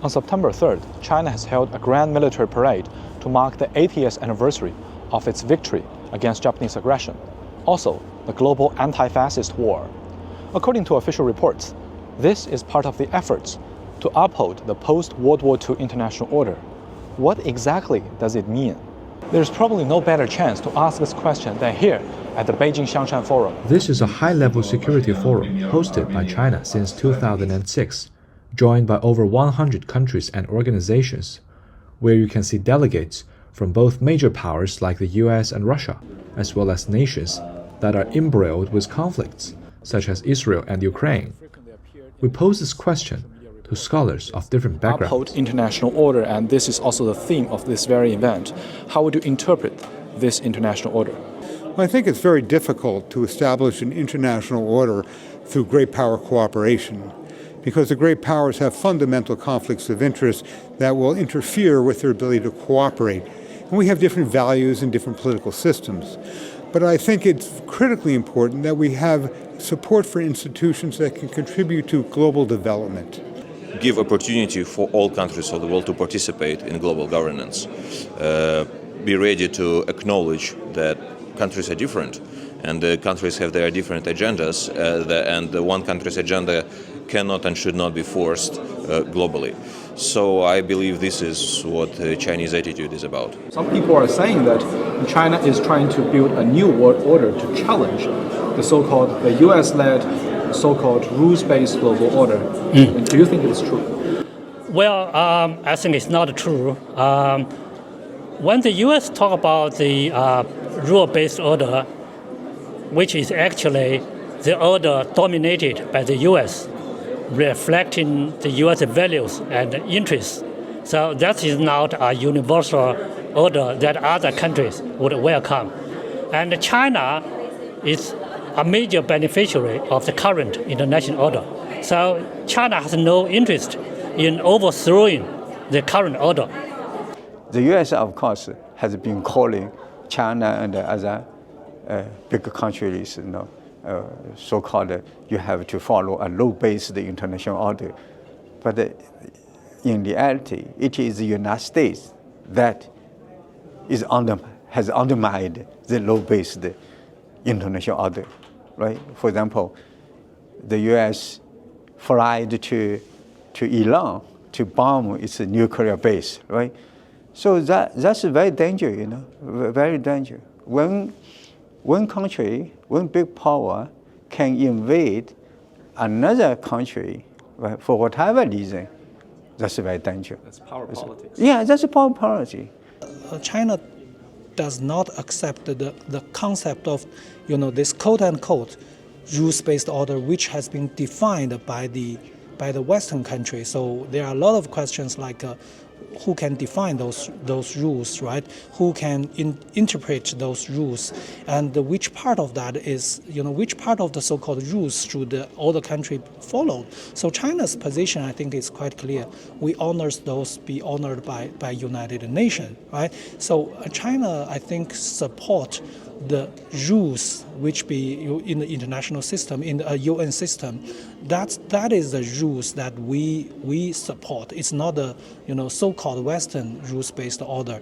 On September 3rd, China has held a grand military parade to mark the 80th anniversary of its victory against Japanese aggression, also the global anti-fascist war. According to official reports, this is part of the efforts to uphold the post-World War II international order. What exactly does it mean? There's probably no better chance to ask this question than here at the Beijing Xiangshan Forum. This is a high-level security forum hosted by China since 2006, joined by over 100 countries and organizations, where you can see delegates from both major powers like the US and Russia, as well as nations that are embroiled with conflicts, such as Israel and Ukraine. We pose this question to scholars of different backgrounds. Uphold international order, and this is also the theme of this very event. How would you interpret this international order? Well, I think it's very difficult to establish an international order through great power cooperation, because the great powers have fundamental conflicts of interest that will interfere with their ability to cooperate. And we have different values and different political systems. But I think it's critically important that we have support for institutions that can contribute to global development. Give opportunity for all countries of the world to participate in global governance. Be ready to acknowledge that countries are different, and the countries have their different agendas, and the one country's agenda cannot and should not be forced globally. So I believe this is what the Chinese attitude is about. Some people are saying that China is trying to build a new world order to challenge the so-called, the US-led, so-called rules-based global order. Do you think it's true? Well, I think it's not true. When the US talk about the rule-based order, which is actually the order dominated by the US, reflecting the US values and interests. So that is not a universal order that other countries would welcome. And China is a major beneficiary of the current international order. So China has no interest in overthrowing the current order. The US, of course, has been calling China and other big countries, so-called, you have to follow a law-based international order. But in reality, it is the United States that has undermined the law-based international order, right? For example, the U.S. flied to Iran to bomb its nuclear base, right? So that's very dangerous, very dangerous. When one country, one big power can invade another country, right, for whatever reason, that's very dangerous. That's power politics. Yeah, that's power politics. China does not accept the concept of, this quote-unquote rules-based order, which has been defined by the Western countries. So there are a lot of questions like who can define those rules, right? Who can interpret those rules, and which part of that is, which part of the so-called rules should all the country follow? So China's position, I think, is quite clear. We honor those be honored by United Nations, right? So China, I think, support the rules which be in the international system, in the UN system. That is the rules that we support. It's not the so-called Western rules-based order.